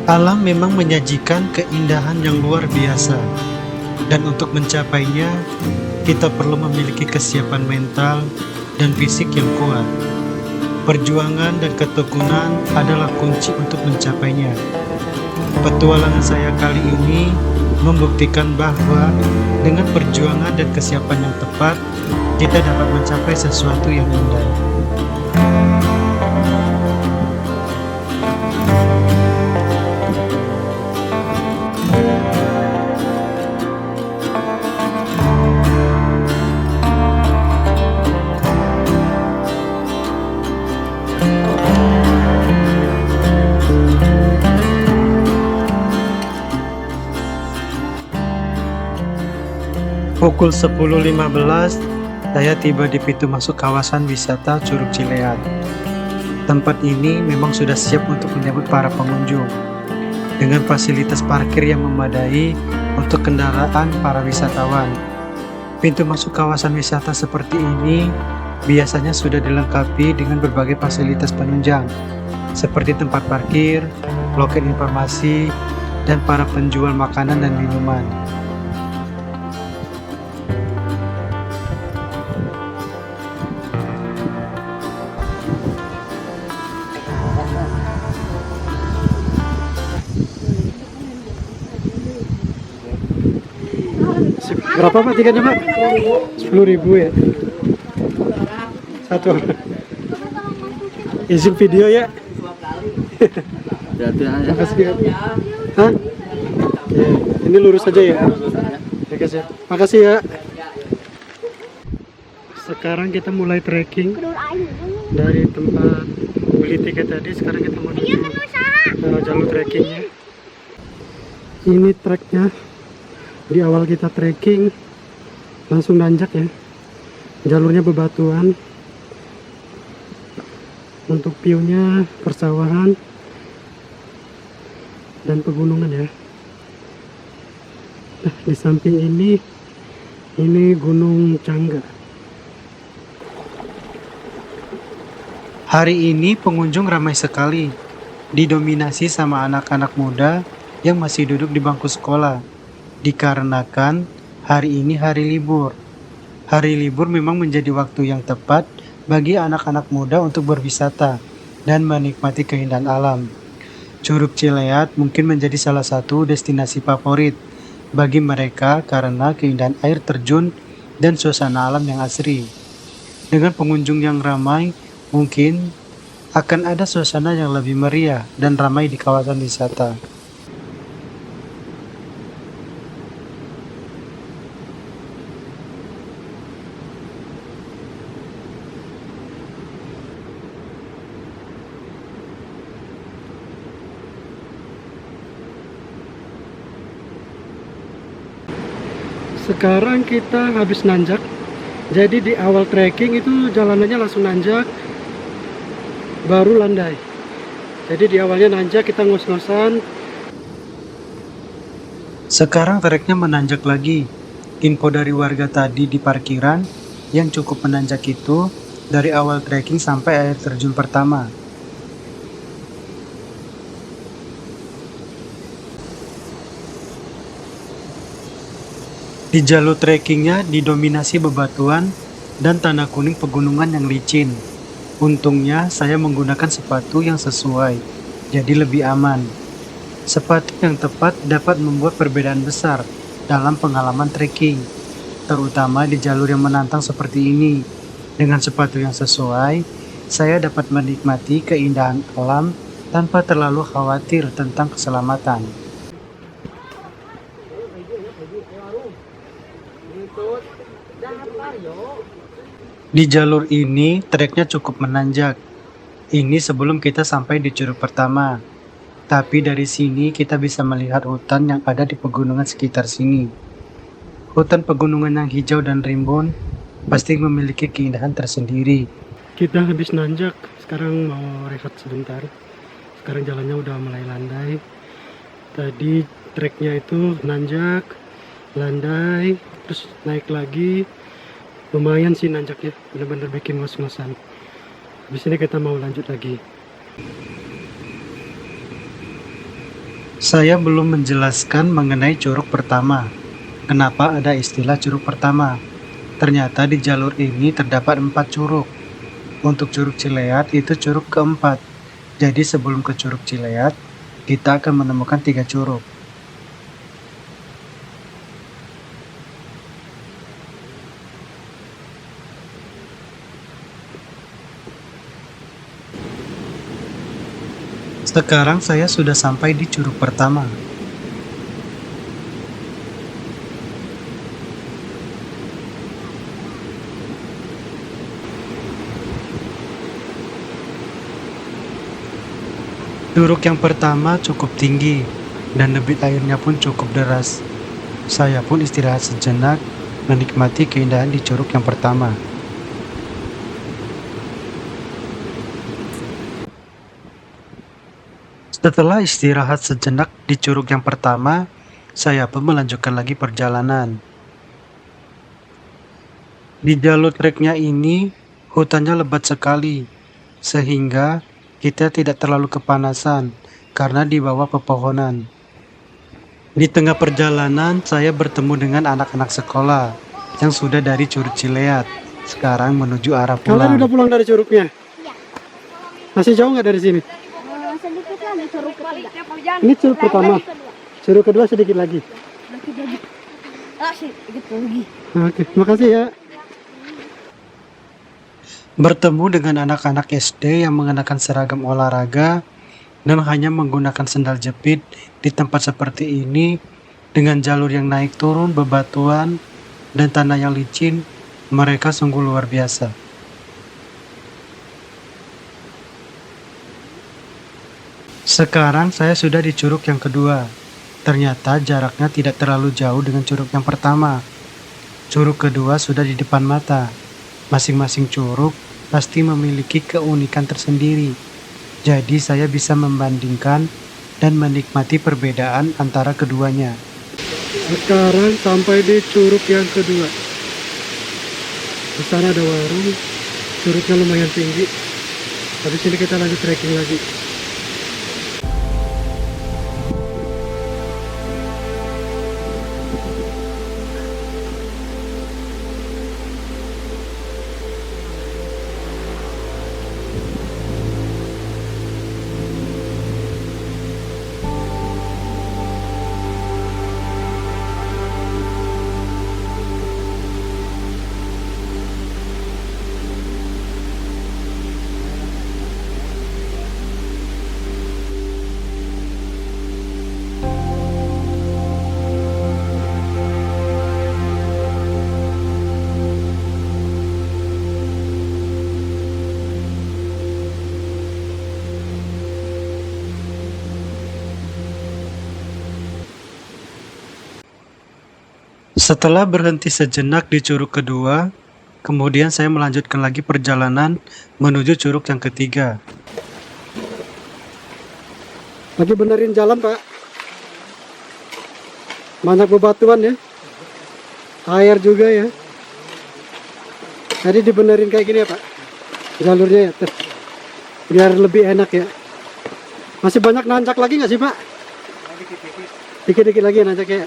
Alam memang menyajikan keindahan yang luar biasa, dan untuk mencapainya, kita perlu memiliki kesiapan mental dan fisik yang kuat. Perjuangan dan ketekunan adalah kunci untuk mencapainya. Petualangan saya kali ini membuktikan bahwa dengan perjuangan dan kesiapan yang tepat, kita dapat mencapai sesuatu yang indah. Pukul 10.15, saya tiba di pintu masuk kawasan wisata Curug Cileat. Tempat ini memang sudah siap untuk menyambut para pengunjung, dengan fasilitas parkir yang memadai untuk kendaraan para wisatawan. Pintu masuk kawasan wisata seperti ini biasanya sudah dilengkapi dengan berbagai fasilitas penunjang, seperti tempat parkir, loket informasi, dan para penjual makanan dan minuman. Berapa Pak tiketnya Pak? 10.000 ya? Satu orang. Izin video ya? Makasih ya. Hah? Oke, ini lurus aja ya? Oke, siap. Makasih ya. Sekarang kita mulai trekking dari tempat beli tiket tadi. Sekarang kita menuju jalur trekkingnya. Ini treknya. Di awal kita trekking langsung nanjak ya, jalurnya bebatuan. Untuk view-nya persawahan dan pegunungan ya. Nah, di samping ini Gunung Cangga. Hari ini pengunjung ramai sekali, didominasi sama anak-anak muda yang masih duduk di bangku sekolah. Dikarenakan hari ini hari libur. Hari libur memang menjadi waktu yang tepat bagi anak-anak muda untuk berwisata dan menikmati keindahan alam. Curug Cileat mungkin menjadi salah satu destinasi favorit bagi mereka karena keindahan air terjun dan suasana alam yang asri. Dengan pengunjung yang ramai, mungkin akan ada suasana yang lebih meriah dan ramai di kawasan wisata. Sekarang kita habis nanjak. Jadi di awal trekking itu jalanannya langsung nanjak, baru landai. Jadi di awalnya nanjak, kita ngos-ngosan. Sekarang treknya menanjak lagi. Info dari warga tadi di parkiran yang cukup menanjak itu dari awal trekking sampai air terjun pertama. Di jalur trekkingnya didominasi bebatuan dan tanah kuning pegunungan yang licin. Untungnya saya menggunakan sepatu yang sesuai, jadi lebih aman. Sepatu yang tepat dapat membuat perbedaan besar dalam pengalaman trekking, terutama di jalur yang menantang seperti ini. Dengan sepatu yang sesuai, saya dapat menikmati keindahan alam tanpa terlalu khawatir tentang keselamatan. Di jalur ini, treknya cukup menanjak. Ini sebelum kita sampai di curug pertama. Tapi dari sini kita bisa melihat hutan yang ada di pegunungan sekitar sini. Hutan pegunungan yang hijau dan rimbun pasti memiliki keindahan tersendiri. Kita habis nanjak, sekarang mau rehat sebentar. Sekarang jalannya udah mulai landai. Tadi treknya itu nanjak, landai, terus naik lagi. Lumayan sih nanjaknya, bener-bener bikin ngos-ngosan. Habis ini kita mau lanjut lagi. Saya belum menjelaskan mengenai curug pertama. Kenapa ada istilah curug pertama? Ternyata di jalur ini terdapat 4 curug. Untuk Curug Cileat itu curug keempat. Jadi sebelum ke Curug Cileat, kita akan menemukan 3 curug. Sekarang saya sudah sampai di curug pertama. Curug yang pertama cukup tinggi, dan debit airnya pun cukup deras. Saya pun istirahat sejenak, menikmati keindahan di curug yang pertama. Setelah istirahat sejenak di curug yang pertama, saya pun melanjutkan lagi perjalanan. Di jalur treknya ini, hutannya lebat sekali, sehingga kita tidak terlalu kepanasan karena di bawah pepohonan. Di tengah perjalanan, saya bertemu dengan anak-anak sekolah yang sudah dari Curug Cileat, sekarang menuju arah Kalian pulang. udah pulang dari curugnya? Masih jauh nggak dari sini? Sedikit lagi curug ketiga. Ini curug pertama. Curug kedua sedikit lagi. Sedikit lagi. Oke, makasih ya. Bertemu dengan anak-anak SD yang mengenakan seragam olahraga dan hanya menggunakan sendal jepit di tempat seperti ini dengan jalur yang naik turun bebatuan dan tanah yang licin, mereka sungguh luar biasa. Sekarang saya sudah di curug yang kedua. Ternyata jaraknya tidak terlalu jauh dengan curug yang pertama. Curug kedua sudah di depan mata. Masing-masing curug pasti memiliki keunikan tersendiri. Jadi saya bisa membandingkan dan menikmati perbedaan antara keduanya. Sekarang sampai di curug yang kedua. Di sana ada warung. Curugnya lumayan tinggi. Habis ini kita lanjut trekking lagi. Setelah berhenti sejenak di curug kedua, kemudian saya melanjutkan lagi perjalanan menuju curug yang ketiga. Lagi benerin jalan, Pak. Banyak bebatuan ya. Air juga ya. Jadi dibenerin kayak gini ya, Pak. Jalurnya ya, tuh. Biar lebih enak ya. Masih banyak nanjak lagi nggak sih, Pak? Dikit-dikit lagi nanjak ya.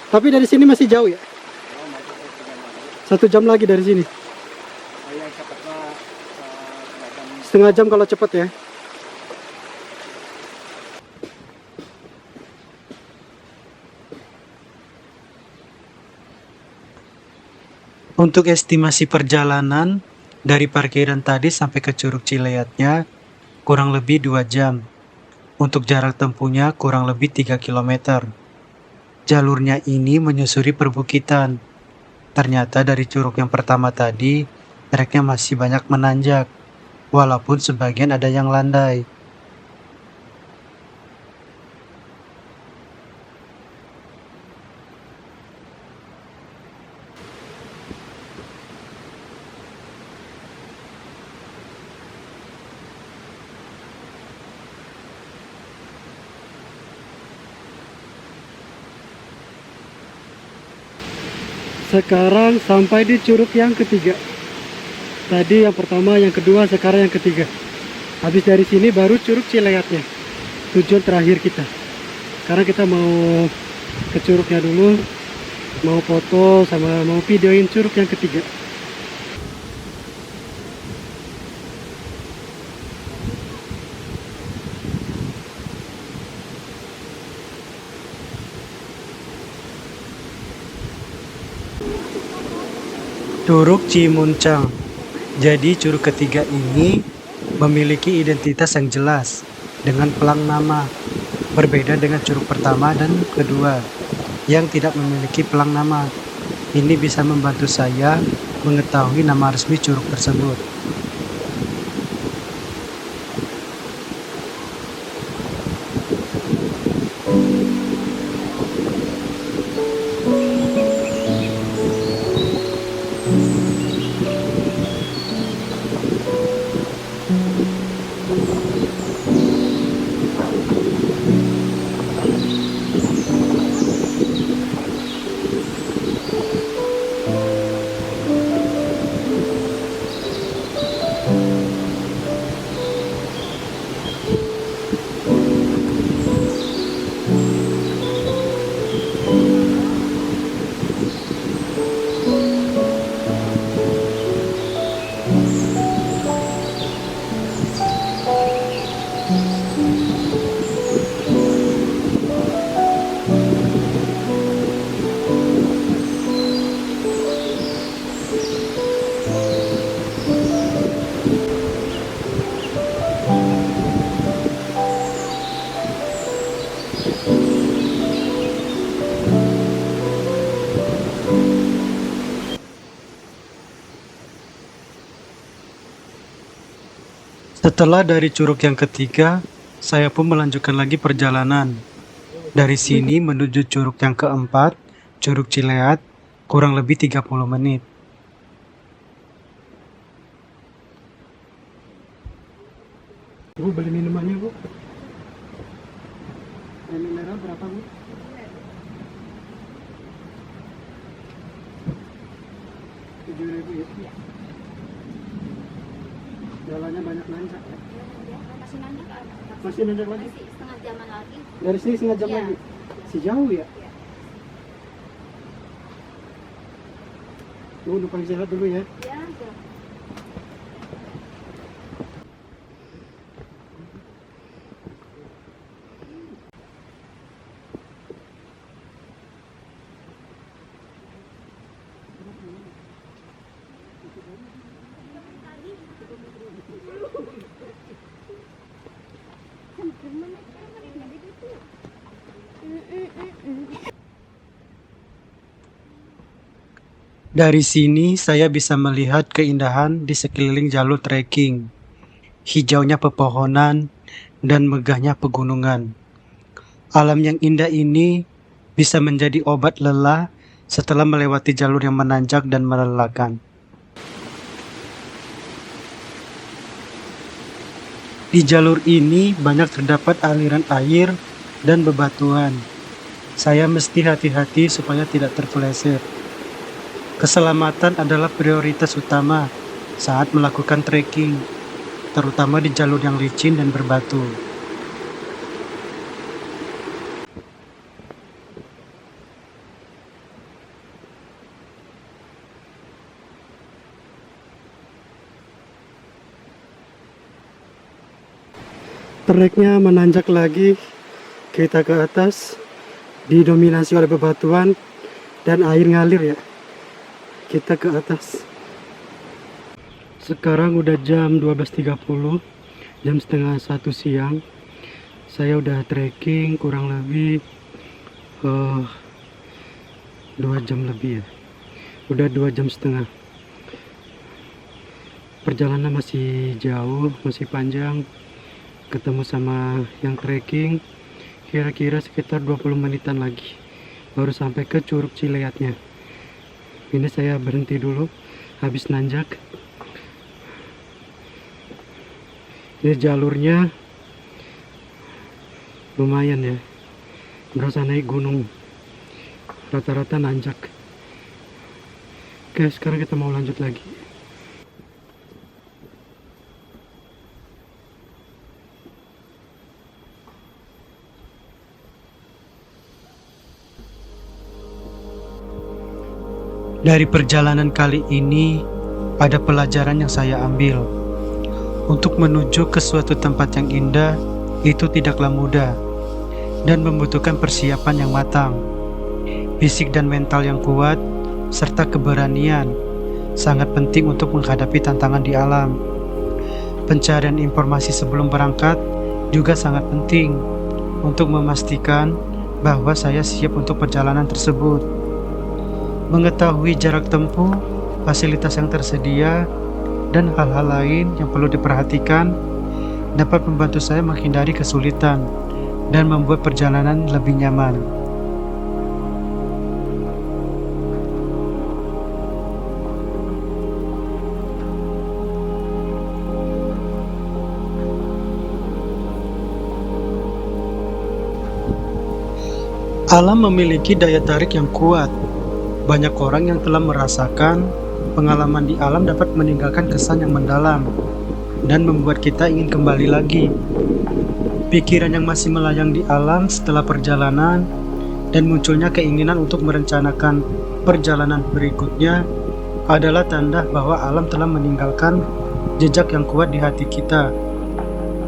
Tapi dari sini masih jauh ya? 1 jam lagi dari sini. Setengah jam kalau cepat ya. Untuk estimasi perjalanan, dari parkiran tadi sampai ke Curug Cileatnya kurang lebih 2 jam. Untuk jarak tempuhnya kurang lebih 3 km. Jalurnya ini menyusuri perbukitan. Ternyata dari curug yang pertama tadi, treknya masih banyak menanjak, walaupun sebagian ada yang landai. Sekarang sampai di curug yang ketiga. Tadi yang pertama, yang kedua, sekarang yang ketiga. Habis dari sini baru Curug Cileatnya. Tujuan terakhir kita. Sekarang kita mau ke curugnya dulu, mau foto sama mau videoin curug yang ketiga. Curug Cimuncang. Jadi curug ketiga ini memiliki identitas yang jelas dengan pelang nama. Berbeda dengan curug pertama dan kedua yang tidak memiliki pelang nama. Ini bisa membantu saya mengetahui nama resmi curug tersebut. Setelah dari curug yang ketiga, saya pun melanjutkan lagi perjalanan. Dari sini menuju curug yang keempat, Curug Cileat, kurang lebih 30 menit. Bu, beli minumannya, Bu. Air mineral berapa, Bu? Rp7.000 ya? Jalannya banyak nanjak ya? Masih nanjak ada. Masih nanjak lagi? Masih setengah jaman lagi. Dari sini setengah jam Iya. lagi? Sejauh ya? Iya. Bu, numpang istirahat dulu ya. Ya, ya. Dari sini saya bisa melihat keindahan di sekeliling jalur trekking, hijaunya pepohonan, dan megahnya pegunungan. Alam yang indah ini bisa menjadi obat lelah setelah melewati jalur yang menanjak dan melelahkan. Di jalur ini banyak terdapat aliran air dan bebatuan. Saya mesti hati-hati supaya tidak terpeleset. Keselamatan adalah prioritas utama saat melakukan trekking, terutama di jalur yang licin dan berbatu. Treknya menanjak lagi, kita ke atas, didominasi oleh bebatuan dan air ngalir ya. Kita ke atas. Sekarang udah jam 12.30, jam setengah 1 siang. Saya udah trekking kurang lebih 2 jam lebih ya. Udah 2 jam setengah. Perjalanan masih jauh, masih panjang. Ketemu sama yang trekking kira-kira sekitar 20 menitan lagi baru sampai ke Curug Cileatnya. Ini saya berhenti dulu habis nanjak. Ini jalurnya lumayan ya, berasa naik gunung, rata-rata nanjak. Oke, sekarang kita mau lanjut lagi. Dari perjalanan kali ini, ada pelajaran yang saya ambil. Untuk menuju ke suatu tempat yang indah, itu tidaklah mudah dan membutuhkan persiapan yang matang. Fisik dan mental yang kuat, serta keberanian, sangat penting untuk menghadapi tantangan di alam. Pencarian informasi sebelum berangkat juga sangat penting untuk memastikan bahwa saya siap untuk perjalanan tersebut. Mengetahui jarak tempuh, fasilitas yang tersedia, dan hal-hal lain yang perlu diperhatikan dapat membantu saya menghindari kesulitan dan membuat perjalanan lebih nyaman. Alam memiliki daya tarik yang kuat. Banyak orang yang telah merasakan pengalaman di alam dapat meninggalkan kesan yang mendalam dan membuat kita ingin kembali lagi. Pikiran yang masih melayang di alam setelah perjalanan dan munculnya keinginan untuk merencanakan perjalanan berikutnya adalah tanda bahwa alam telah meninggalkan jejak yang kuat di hati kita.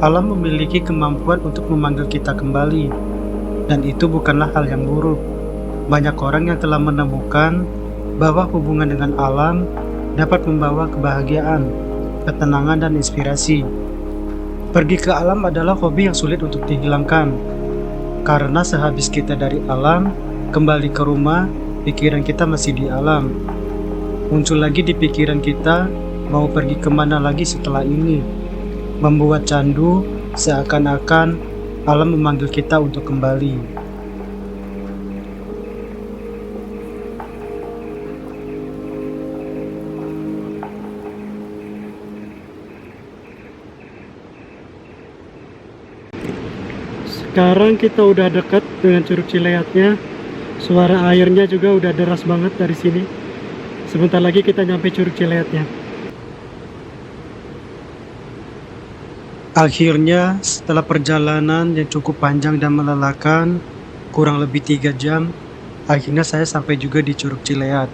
Alam memiliki kemampuan untuk memanggil kita kembali, dan itu bukanlah hal yang buruk. Banyak orang yang telah menemukan bahwa hubungan dengan alam dapat membawa kebahagiaan, ketenangan, dan inspirasi. Pergi ke alam adalah hobi yang sulit untuk dihilangkan, karena sehabis kita dari alam, kembali ke rumah, pikiran kita masih di alam. Muncul lagi di pikiran kita, mau pergi kemana lagi setelah ini, membuat candu seakan-akan alam memanggil kita untuk kembali. Sekarang kita udah dekat dengan Curug Cileatnya. Suara airnya juga udah deras banget dari sini. Sebentar lagi kita nyampe Curug Cileatnya. Akhirnya, setelah perjalanan yang cukup panjang dan melelahkan, kurang lebih 3 jam, akhirnya saya sampai juga di Curug Cileat.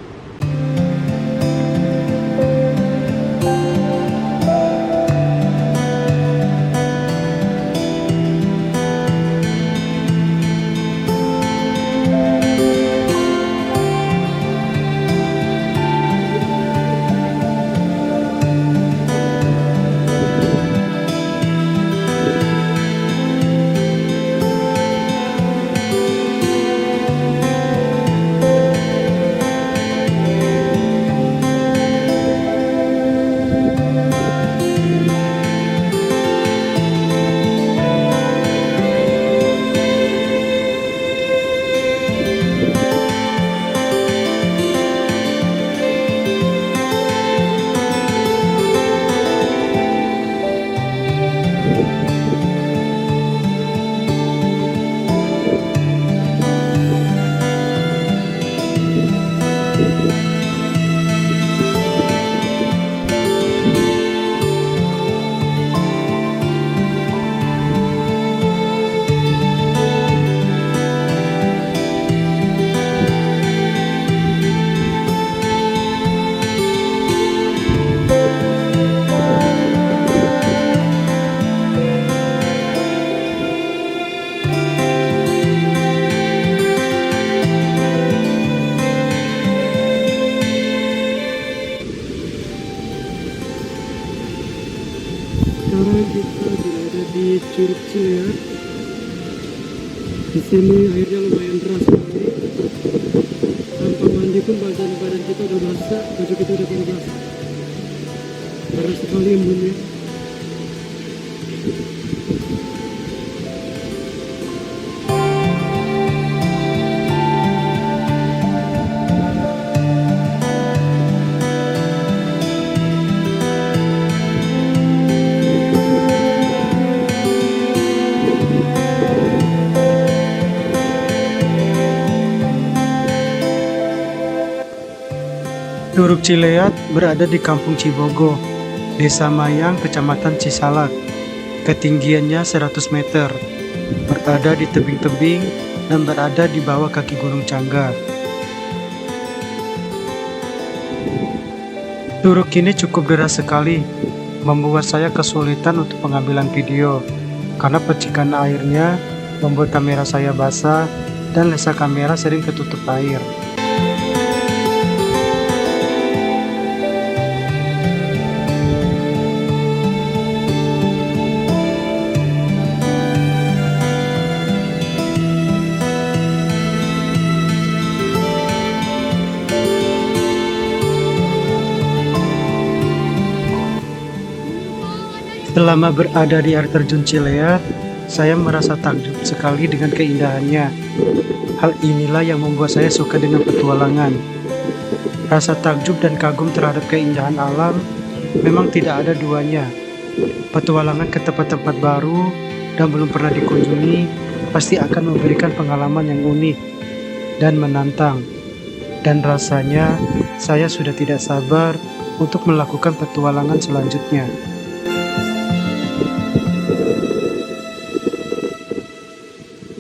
Sekarang kita berada di Curug Cileat. Di sini airnya lumayan deras sekali. Tanpa mandi pun badan kita udah basah, baju kita udah basah. Deras sekali embunnya. Curug Cileat berada di Kampung Cibogo, Desa Mayang, Kecamatan Cisalak. Ketinggiannya 100 meter, berada di tebing-tebing dan berada di bawah kaki Gunung Cangga. Curug ini cukup deras sekali, membuat saya kesulitan untuk pengambilan video karena percikan airnya membuat kamera saya basah dan lensa kamera sering ketutup air. Selama berada di air terjun Cileat, saya merasa takjub sekali dengan keindahannya. Hal inilah yang membuat saya suka dengan petualangan. Rasa takjub dan kagum terhadap keindahan alam memang tidak ada duanya. Petualangan ke tempat-tempat baru dan belum pernah dikunjungi pasti akan memberikan pengalaman yang unik dan menantang. Dan rasanya saya sudah tidak sabar untuk melakukan petualangan selanjutnya.